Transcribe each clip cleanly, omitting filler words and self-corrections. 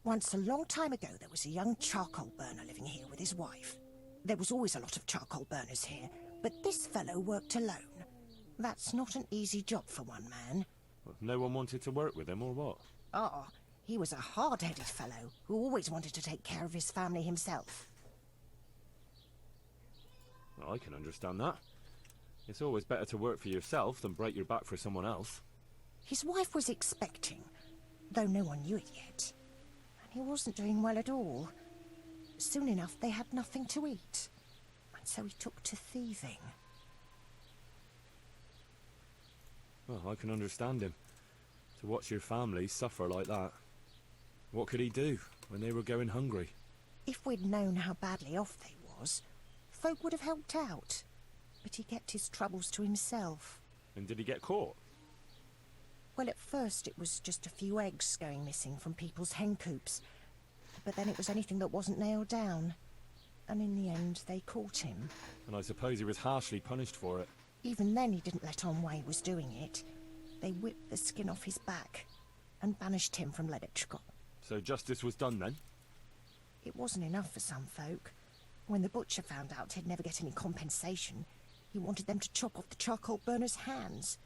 Once, a long time ago, there was a young charcoal burner living here with his wife. There was always a lot of charcoal burners here, but this fellow worked alone. That's not an easy job for one man. Well, no one wanted to work with him, or what? Oh, he was a hard-headed fellow who always wanted to take care of his family himself. Well, I can understand that. It's always better to work for yourself than break your back for someone else. His wife was expecting, though no one knew it yet. And he wasn't doing well at all. Soon enough, they had nothing to eat. And so he took to thieving. Well, I can understand him. To watch your family suffer like that. What could he do when they were going hungry? If we'd known how badly off they was, folk would have helped out. But he kept his troubles to himself. And did he get caught? Well, at first it was just a few eggs going missing from people's hen coops. But then it was anything that wasn't nailed down. And in the end, they caught him. And I suppose he was harshly punished for it. Even then, he didn't let on why he was doing it. They whipped the skin off his back and banished him from Ledetchko. So justice was done then? It wasn't enough for some folk. When the butcher found out he'd never get any compensation, he wanted them to chop off the charcoal burner's hands.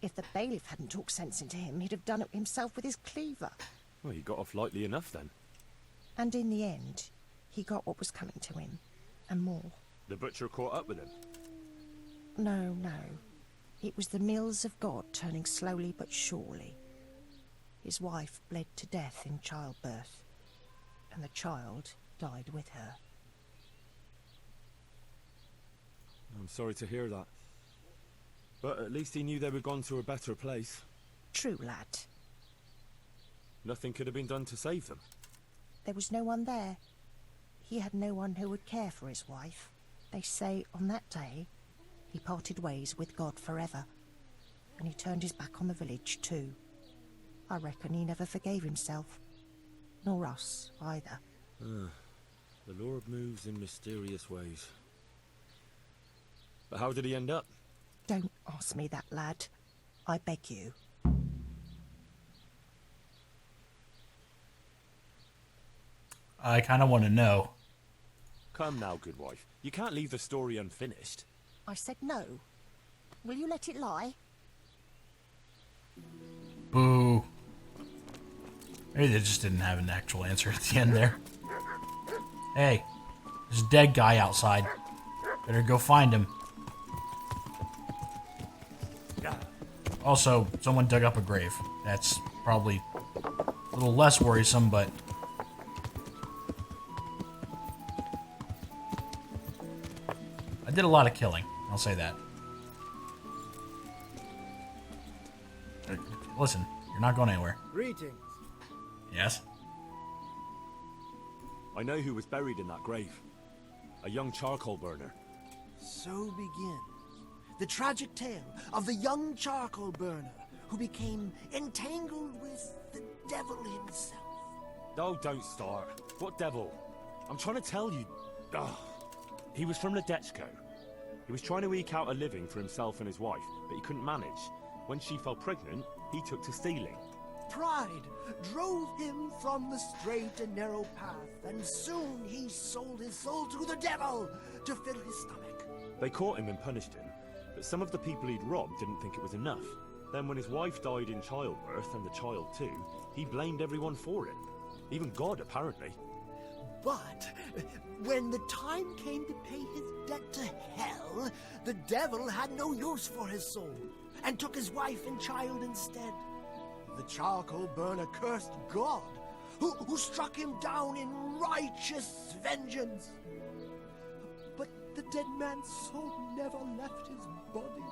If the bailiff hadn't talked sense into him, he'd have done it himself with his cleaver. Well, he got off lightly enough then. And in the end, he got what was coming to him, and more. The butcher caught up with him? No, no. It was the mills of God turning slowly but surely. His wife bled to death in childbirth, and the child died with her. I'm sorry to hear that. But at least he knew they were gone to a better place. True, lad. Nothing could have been done to save them. There was no one there. He had no one who would care for his wife. They say on that day, he parted ways with God forever. And he turned his back on the village too. I reckon he never forgave himself. Nor us, either. The Lord moves in mysterious ways. But how did he end up? Don't ask me that, lad. I beg you. I kind of want to know. Come now, good wife. You can't leave the story unfinished. I said no. Will you let it lie? Boo. Maybe they just didn't have an actual answer at the end there. Hey, there's a dead guy outside. Better go find him. Also, someone dug up a grave. That's probably a little less worrisome, but... I did a lot of killing, I'll say that. Listen, you're not going anywhere. Greetings. Yes? I know who was buried in that grave. A young charcoal burner. So begins the tragic tale of the young charcoal burner who became entangled with the devil himself. Oh, don't start. What devil? I'm trying to tell you. Ugh. He was from Ledetchko. He was trying to eke out a living for himself and his wife, but he couldn't manage. When she fell pregnant, he took to stealing. Pride drove him from the straight and narrow path, and soon he sold his soul to the devil to fill his stomach. They caught him and punished him, but some of the people he'd robbed didn't think it was enough. Then when his wife died in childbirth, and the child too, he blamed everyone for it. Even God, apparently. But when the time came to pay his debt to hell, the devil had no use for his soul, and took his wife and child instead. The charcoal burner cursed God, who struck him down in righteous vengeance. But the dead man's soul never left his body.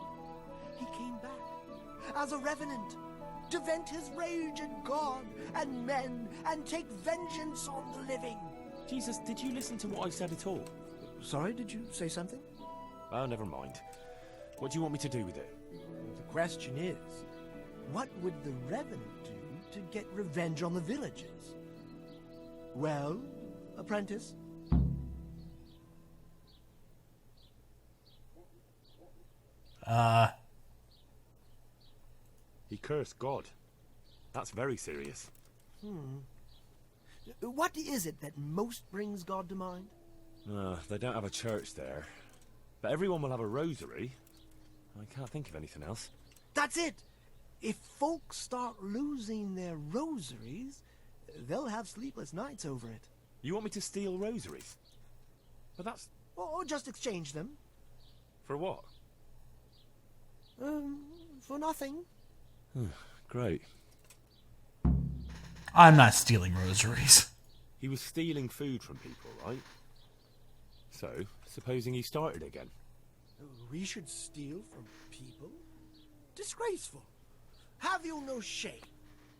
He came back as a revenant to vent his rage at God and men and take vengeance on the living. Jesus, did you listen to what I said at all? Sorry, did you say something? Oh, never mind. What do you want me to do with it? The question is, what would the revenant do to get revenge on the villagers? Well, apprentice? He cursed God. That's very serious. What is it that most brings God to mind? They don't have a church there. But everyone will have a rosary. I can't think of anything else. That's it! If folks start losing their rosaries, they'll have sleepless nights over it. You want me to steal rosaries? But that's... Or just exchange them. For what? For nothing. Great. I'm not stealing rosaries. He was stealing food from people, right? So, supposing he started again. We should steal from people? Disgraceful. Have you no shame?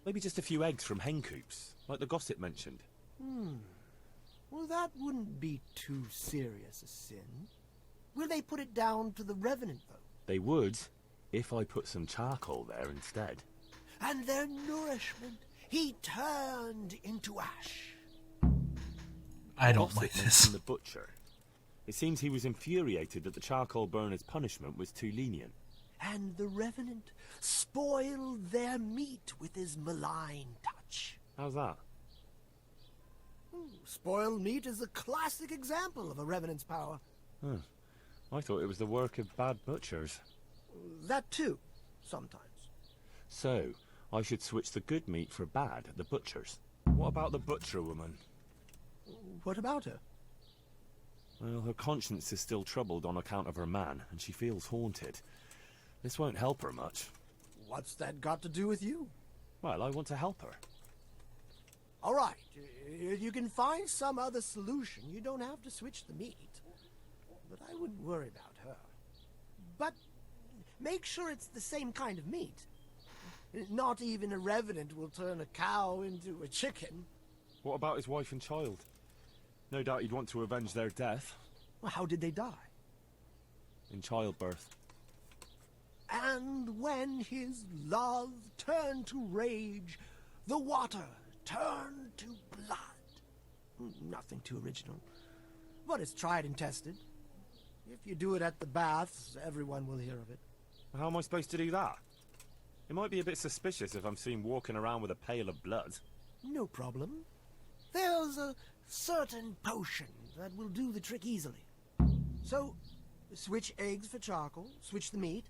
Maybe just a few eggs from hen coops, like the gossip mentioned. Well, that wouldn't be too serious a sin. Will they put it down to the revenant, though? They would, if I put some charcoal there instead. And their nourishment he turned into ash. I don't Gossip like this. mentioned the butcher. It seems he was infuriated that the charcoal burner's punishment was too lenient. And the revenant spoiled their meat with his malign touch. How's that? Spoiled meat is a classic example of a revenant's power. I thought it was the work of bad butchers. That too, sometimes. So, I should switch the good meat for bad at the butcher's. What about the butcher woman? What about her? Well, her conscience is still troubled on account of her man, and she feels haunted. This won't help her much. What's that got to do with you? Well, I want to help her. All right, if you can find some other solution, you don't have to switch the meat. But I wouldn't worry about her. But make sure it's the same kind of meat. Not even a revenant will turn a cow into a chicken. What about his wife and child? No doubt he'd want to avenge their death. Well, how did they die? In childbirth. And when his love turned to rage, the water turned to blood. Nothing too original. But it's tried and tested. If you do it at the baths, everyone will hear of it. How am I supposed to do that? It might be a bit suspicious if I'm seen walking around with a pail of blood. No problem. There's a certain potion that will do the trick easily. So, switch eggs for charcoal, switch the meat,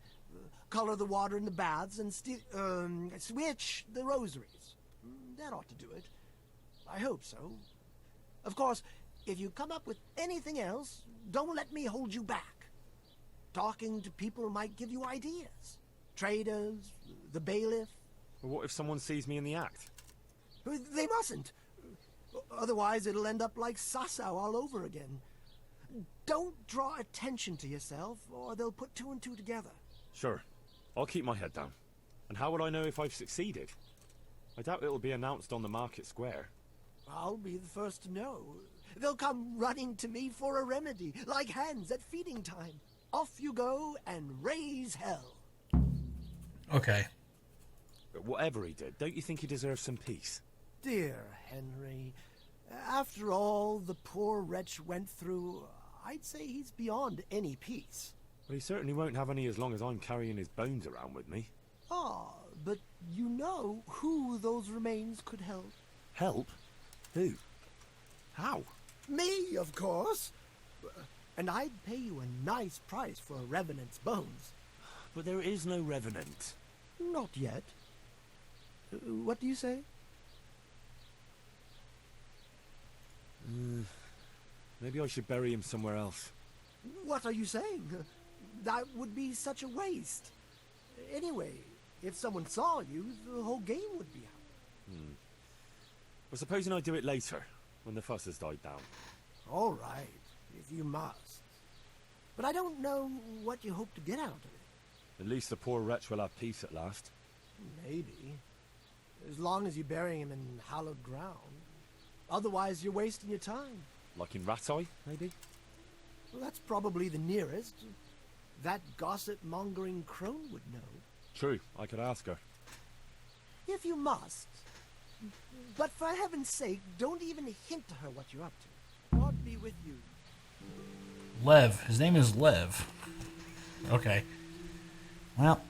color the water in the baths, and switch the rosaries. That ought to do it. I hope so. Of course, if you come up with anything else, don't let me hold you back. Talking to people might give you ideas. Traders, the bailiff. Well, what if someone sees me in the act? They mustn't. Otherwise, it'll end up like Sasau all over again. Don't draw attention to yourself, or they'll put two and two together. Sure. I'll keep my head down. And how would I know if I've succeeded? I doubt it'll be announced on the market square. I'll be the first to know. They'll come running to me for a remedy, like hens at feeding time. Off you go and raise hell. Okay. But whatever he did, don't you think he deserves some peace? Dear Henry, after all the poor wretch went through, I'd say he's beyond any peace. Well, he certainly won't have any as long as I'm carrying his bones around with me. Ah, but you know who those remains could help? Help? Who? How? Me, of course. And I'd pay you a nice price for a revenant's bones. But there is no revenant. Not yet. What do you say? Maybe I should bury him somewhere else. What are you saying? That would be such a waste. Anyway, if someone saw you, the whole game would be out. Well, supposing I do it later, when the fuss has died down. All right, if you must. But I don't know what you hope to get out of it. At least the poor wretch will have peace at last. Maybe. As long as you bury him in hallowed ground. Otherwise, you're wasting your time. Like in Ratai, maybe? Well, that's probably the nearest. That gossip-mongering crone would know. True, I could ask her. If you must. But for heaven's sake, don't even hint to her what you're up to. God be with you. Lev. His name is Lev. Okay. Well,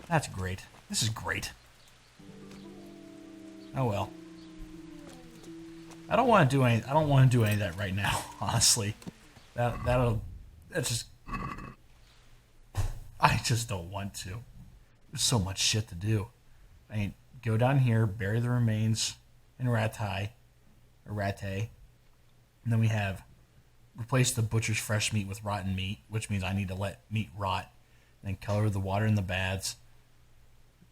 that's great. This is great. Oh well. I don't want to do any. I don't want to do any of that right now. Honestly, that's just. I just don't want to. There's so much shit to do. I mean, go down here, bury the remains in Rattay, and then we have replace the butcher's fresh meat with rotten meat, which means I need to let meat rot, and then color the water in the baths.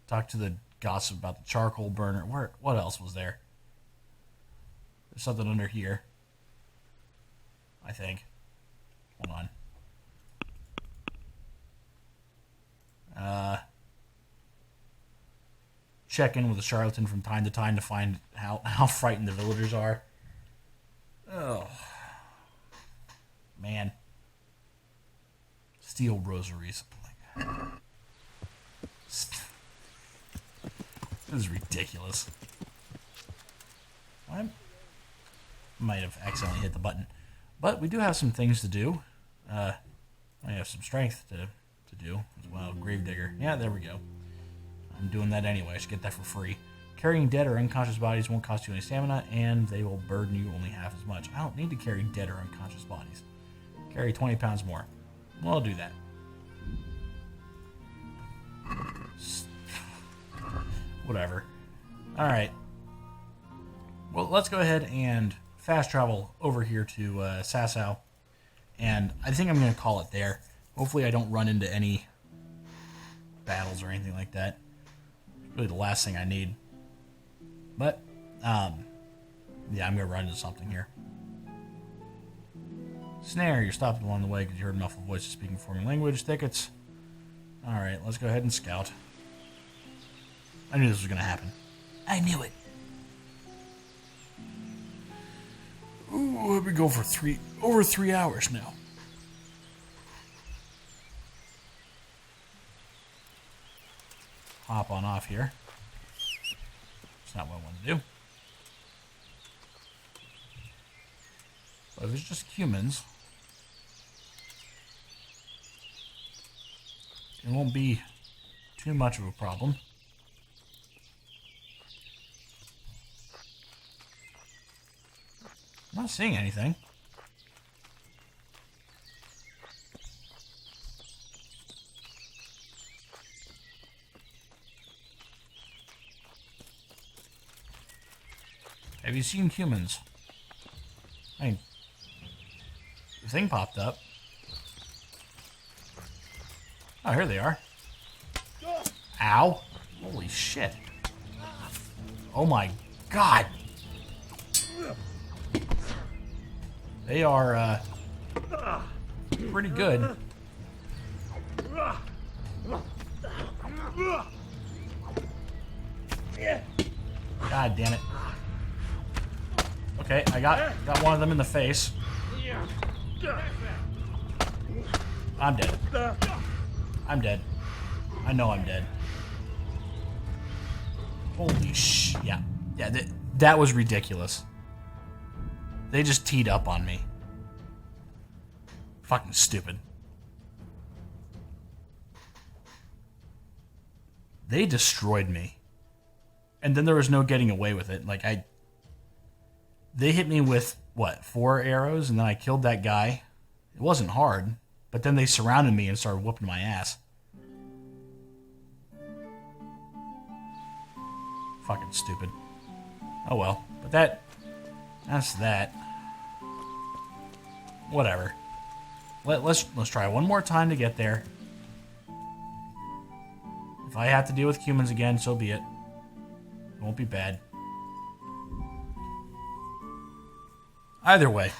Talk to the gossip about the charcoal burner. What else was there? There's something under here, I think. Hold on. Check in with the charlatan from time to time to find how frightened the villagers are. Oh, man. Steel rosaries. This is ridiculous. I might have accidentally hit the button. But we do have some things to do. I have some strength to do as well. Gravedigger. Yeah, there we go. I'm doing that anyway. I should get that for free. Carrying dead or unconscious bodies won't cost you any stamina, and they will burden you only half as much. I don't need to carry dead or unconscious bodies. Carry 20 pounds more. Well, I'll do that. Whatever. Alright. Well, let's go ahead and fast travel over here to Sasau. And I think I'm going to call it there. Hopefully I don't run into any battles or anything like that. It's really the last thing I need. But, yeah, I'm going to run into something here. Snare, you're stopped along the way because you heard muffled voices speaking foreign language. Thickets. Alright, let's go ahead and scout. I knew this was going to happen. I knew it. Ooh, let me go for over 3 hours now. Hop on off here. It's not what I want to do. But if it's just humans, it won't be too much of a problem. I'm not seeing anything. Have you seen humans? I mean, the thing popped up. Oh, here they are. Ow. Holy shit. Oh my god. They are, pretty good. God damn it. Okay, I got one of them in the face. I'm dead. I'm dead. I know I'm dead. Holy sh... Yeah. Yeah, that was ridiculous. They just teed up on me. Fucking stupid. They destroyed me. And then there was no getting away with it. Like, they hit me with, what, 4 arrows? And then I killed that guy. It wasn't hard. But then they surrounded me and started whooping my ass. Fucking stupid. Oh well. But that's that. Whatever. Let's try one more time to get there. If I have to deal with humans again, so be it. It won't be bad. Either way.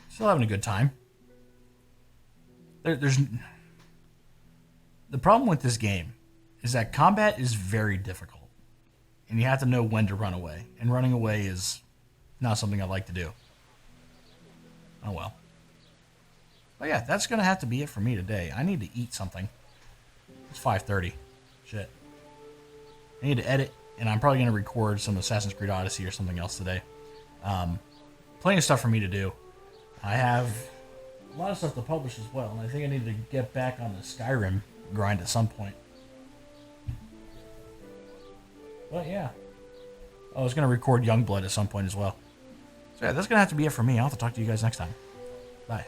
Still having a good time. There's the problem with this game is that combat is very difficult. And you have to know when to run away. And running away is not something I like to do. Oh well. But yeah, that's going to have to be it for me today. I need to eat something. It's 5:30. Shit. I need to edit, and I'm probably going to record some Assassin's Creed Odyssey or something else today. Plenty of stuff for me to do. I have a lot of stuff to publish as well, and I think I need to get back on the Skyrim grind at some point. But yeah. I was going to record Youngblood at some point as well. So yeah, that's going to have to be it for me. I'll have to talk to you guys next time. Bye.